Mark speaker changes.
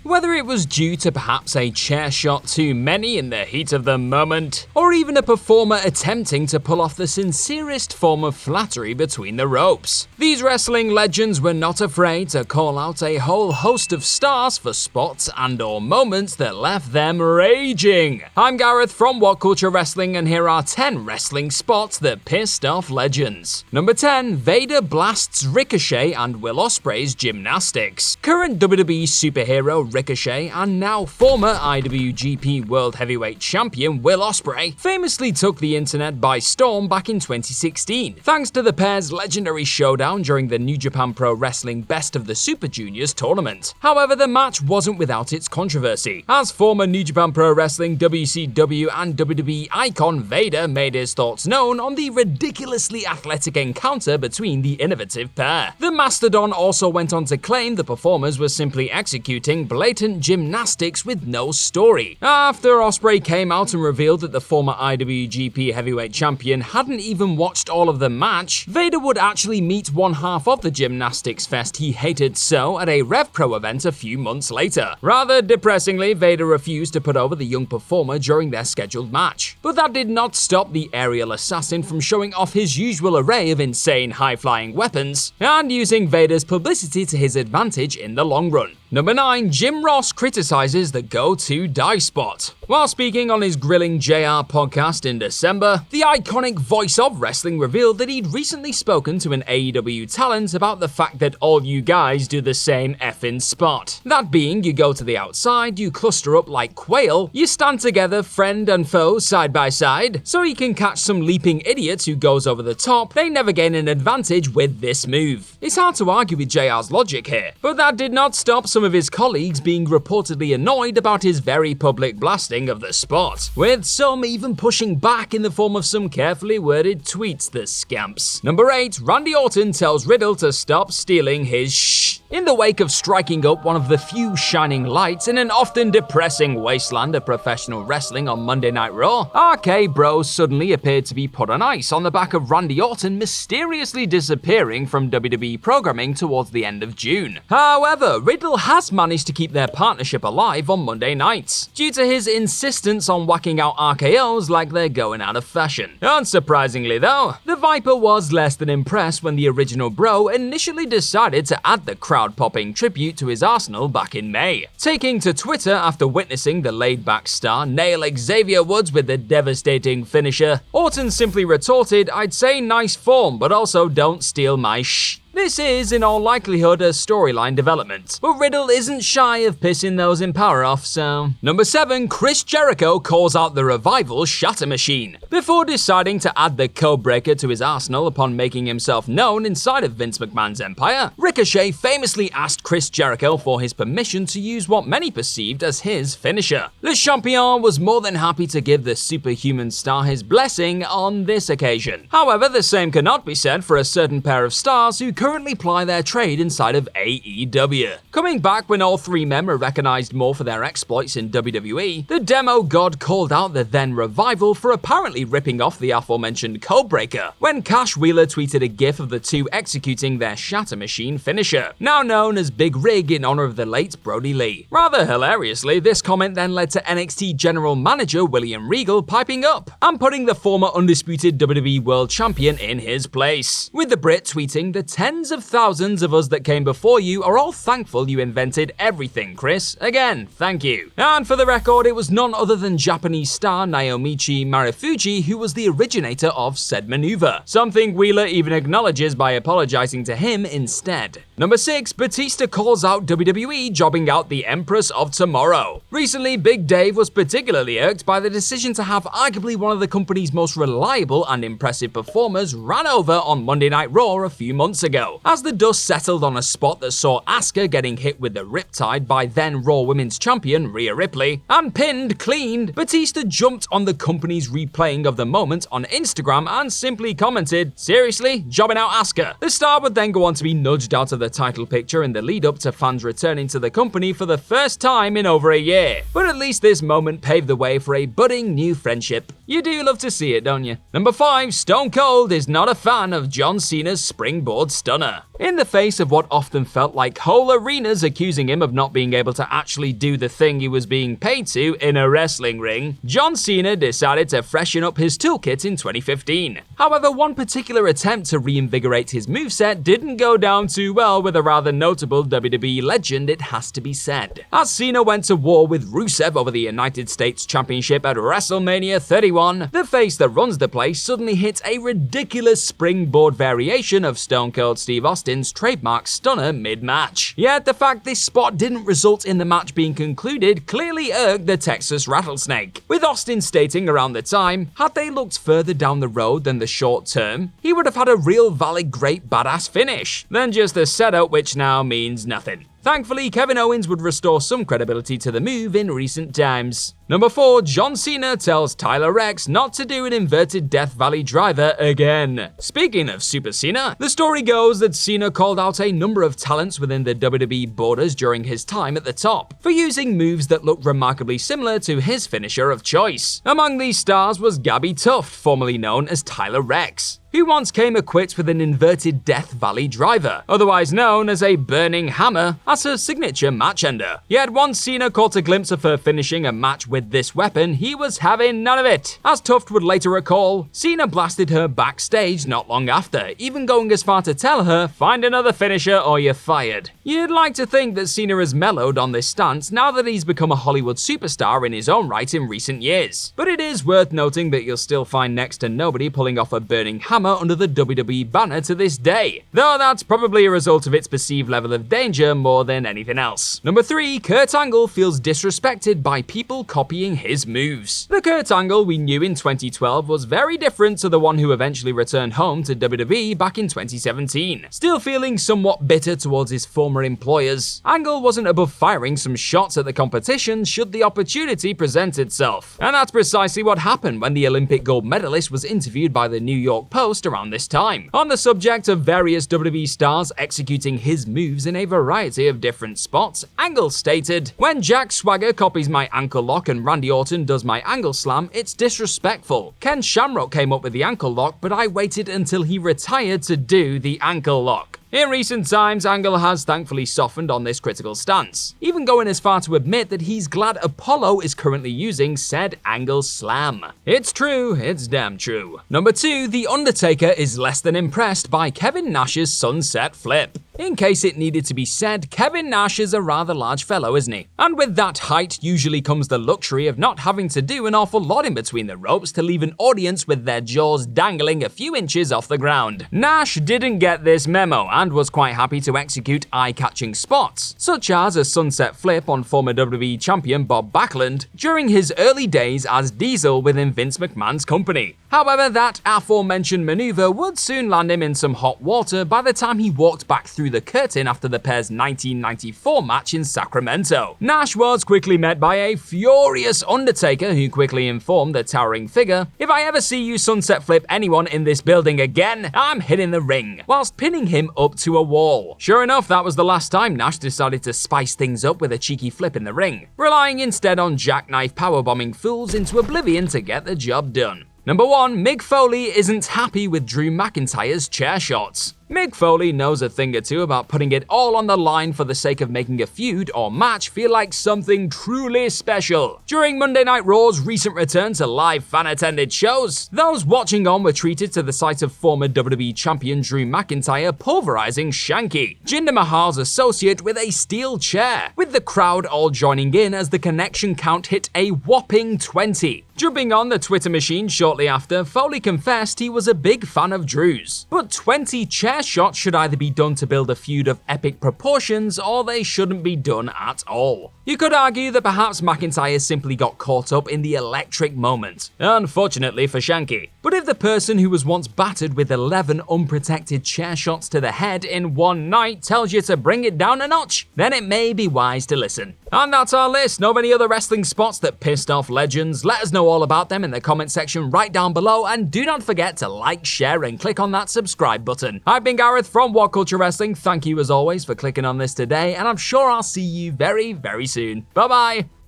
Speaker 1: Whether it was due to perhaps a chair shot too many in the heat of the moment, or even a performer attempting to pull off the sincerest form of flattery between the ropes. These wrestling legends were not afraid to call out a whole host of stars for spots and/or moments that left them raging. I'm Gareth from What Culture Wrestling, and here are 10 wrestling spots that pissed off legends. Number 10. Vader blasts Ricochet and Will Ospreay's gymnastics. Current WWE superhero Ricochet and now former IWGP World Heavyweight Champion Will Ospreay famously took the internet by storm back in 2016, thanks to the pair's legendary showdown during the New Japan Pro Wrestling Best of the Super Juniors tournament. However, the match wasn't without its controversy, as former New Japan Pro Wrestling, WCW and WWE icon Vader made his thoughts known on the ridiculously athletic encounter between the innovative pair. The Mastodon also went on to claim the performers were simply executing blatant gymnastics with no story. After Ospreay came out and revealed that the former IWGP Heavyweight Champion hadn't even watched all of the match, Vader would actually meet one half of the gymnastics fest he hated so at a Rev Pro event a few months later. Rather depressingly, Vader refused to put over the young performer during their scheduled match. But that did not stop the aerial assassin from showing off his usual array of insane high-flying weapons and using Vader's publicity to his advantage in the long run. Number 9. Jim Ross criticizes the go-to dive spot. While speaking on his Grilling JR podcast in December, the iconic voice of wrestling revealed that he'd recently spoken to an AEW talent about the fact that all you guys do the same effing spot. That being, you go to the outside, you cluster up like quail, you stand together friend and foe side by side, so he can catch some leaping idiot who goes over the top. They never gain an advantage with this move. It's hard to argue with JR's logic here, but that did not stop some of his colleagues being reportedly annoyed about his very public blasting of the spot, with some even pushing back in the form of some carefully worded tweets, the scamps. Number 8. Randy Orton tells Riddle to stop stealing his shh. In the wake of striking up one of the few shining lights in an often depressing wasteland of professional wrestling on Monday Night Raw, RK Bros suddenly appeared to be put on ice on the back of Randy Orton mysteriously disappearing from WWE programming towards the end of June. However, Riddle has managed to keep their partnership alive on Monday nights, due to his insistence on whacking out RKOs like they're going out of fashion. Unsurprisingly though, the Viper was less than impressed when the original bro initially decided to add the crowd-popping tribute to his arsenal back in May, taking to Twitter after witnessing the laid-back star nail Xavier Woods with the devastating finisher. Orton simply retorted, "I'd say nice form, but also don't steal my shh." This is, in all likelihood, a storyline development, but Riddle isn't shy of pissing those in power off, so... Number 7. Chris Jericho calls out the Revival's Shatter Machine. Before deciding to add the Codebreaker to his arsenal upon making himself known inside of Vince McMahon's empire, Ricochet famously asked Chris Jericho for his permission to use what many perceived as his finisher. Le Champion was more than happy to give the superhuman star his blessing on this occasion. However, the same cannot be said for a certain pair of stars who currently ply their trade inside of AEW. Coming back when all three men were recognized more for their exploits in WWE, the Demo God called out the then Revival for apparently ripping off the aforementioned Codebreaker, when Cash Wheeler tweeted a gif of the two executing their Shatter Machine finisher, now known as Big Rig in honor of the late Brody Lee. Rather hilariously, this comment then led to NXT General Manager William Regal piping up and putting the former undisputed WWE World Champion in his place, with the Brit tweeting, "The tens of thousands of us that came before you are all thankful you invented everything, Chris. Again, thank you." And for the record, it was none other than Japanese star Naomichi Marufuji who was the originator of said maneuver, something Wheeler even acknowledges by apologizing to him instead. Number 6. Batista calls out WWE jobbing out the Empress of Tomorrow. Recently, Big Dave was particularly irked by the decision to have arguably one of the company's most reliable and impressive performers ran over on Monday Night Raw a few months ago, as the dust settled on a spot that saw Asuka getting hit with the Riptide by then Raw Women's Champion Rhea Ripley, and pinned clean. Batista jumped on the company's replaying of the moment on Instagram and simply commented, "Seriously? Jobbing out Asuka?" The star would then go on to be nudged out of the title picture in the lead up to fans returning to the company for the first time in over a year. But at least this moment paved the way for a budding new friendship. You do love to see it, don't you? Number 5. Stone Cold is not a fan of John Cena's springboard stomp. stunner. In the face of what often felt like whole arenas accusing him of not being able to actually do the thing he was being paid to in a wrestling ring, John Cena decided to freshen up his toolkit in 2015. However, one particular attempt to reinvigorate his moveset didn't go down too well with a rather notable WWE legend, it has to be said. As Cena went to war with Rusev over the United States Championship at WrestleMania 31, the face that runs the place suddenly hit a ridiculous springboard variation of Stone Cold Steve Austin's trademark stunner mid-match. Yet the fact this spot didn't result in the match being concluded clearly irked the Texas Rattlesnake, with Austin stating around the time, had they looked further down the road than the short term, he would have had a real valid great badass finish, than just a setup which now means nothing. Thankfully, Kevin Owens would restore some credibility to the move in recent times. Number 4, John Cena tells Tyler REKS not to do an inverted Death Valley driver again. Speaking of Super Cena, the story goes that Cena called out a number of talents within the WWE borders during his time at the top for using moves that looked remarkably similar to his finisher of choice. Among these stars was Gabby Tuft, formerly known as Tyler REKS, who once came equipped with an inverted Death Valley driver, otherwise known as a burning hammer, as her signature match ender. Yet once Cena caught a glimpse of her finishing a match with this weapon, he was having none of it. As Tuft would later recall, Cena blasted her backstage not long after, even going as far to tell her, find another finisher or you're fired. You'd like to think that Cena has mellowed on this stance now that he's become a Hollywood superstar in his own right in recent years. But it is worth noting that you'll still find next to nobody pulling off a burning hammer under the WWE banner to this day, though that's probably a result of its perceived level of danger more than anything else. Number 3, Kurt Angle feels disrespected by people copying his moves. The Kurt Angle we knew in 2012 was very different to the one who eventually returned home to WWE back in 2017. Still feeling somewhat bitter towards his former employers, Angle wasn't above firing some shots at the competition should the opportunity present itself. And that's precisely what happened when the Olympic gold medalist was interviewed by the New York Post around this time, on the subject of various WWE stars executing his moves in a variety of different spots. Angle stated, "When Jack Swagger copies my ankle lock and Randy Orton does my angle slam, it's disrespectful. Ken Shamrock came up with the ankle lock, but I waited until he retired to do the ankle lock." In recent times, Angle has thankfully softened on this critical stance, even going as far to admit that he's glad Apollo is currently using said Angle Slam. It's true, it's damn true. Number 2, The Undertaker is less than impressed by Kevin Nash's sunset flip. In case it needed to be said, Kevin Nash is a rather large fellow, isn't he? And with that height usually comes the luxury of not having to do an awful lot in between the ropes to leave an audience with their jaws dangling a few inches off the ground. Nash didn't get this memo and was quite happy to execute eye-catching spots, such as a sunset flip on former WWE champion Bob Backlund during his early days as Diesel within Vince McMahon's company. However, that aforementioned maneuver would soon land him in some hot water by the time he walked back through the curtain after the pair's 1994 match in Sacramento. Nash was quickly met by a furious Undertaker who quickly informed the towering figure, "If I ever see you sunset flip anyone in this building again, I'm hitting the ring," whilst pinning him up to a wall. Sure enough, that was the last time Nash decided to spice things up with a cheeky flip in the ring, relying instead on jackknife powerbombing fools into oblivion to get the job done. Number 1, Mick Foley isn't happy with Drew McIntyre's chair shots. Mick Foley knows a thing or two about putting it all on the line for the sake of making a feud or match feel like something truly special. During Monday Night Raw's recent return to live fan-attended shows, those watching on were treated to the sight of former WWE champion Drew McIntyre pulverizing Shanky, Jinder Mahal's associate, with a steel chair, with the crowd all joining in as the connection count hit a whopping 20. Jumping on the Twitter machine shortly after, Foley confessed he was a big fan of Drew's, but 20 chair shots should either be done to build a feud of epic proportions or they shouldn't be done at all. You could argue that perhaps McIntyre simply got caught up in the electric moment, unfortunately for Shanky. But if the person who was once battered with 11 unprotected chair shots to the head in one night tells you to bring it down a notch, then it may be wise to listen. And that's our list. Know of any other wrestling spots that pissed off legends? Let us know all about them in the comment section right down below, and do not forget to like, share, and click on that subscribe button. I've been Gareth from What Culture Wrestling. Thank you as always for clicking on this today, and I'm sure I'll see you very, very soon. Bye bye!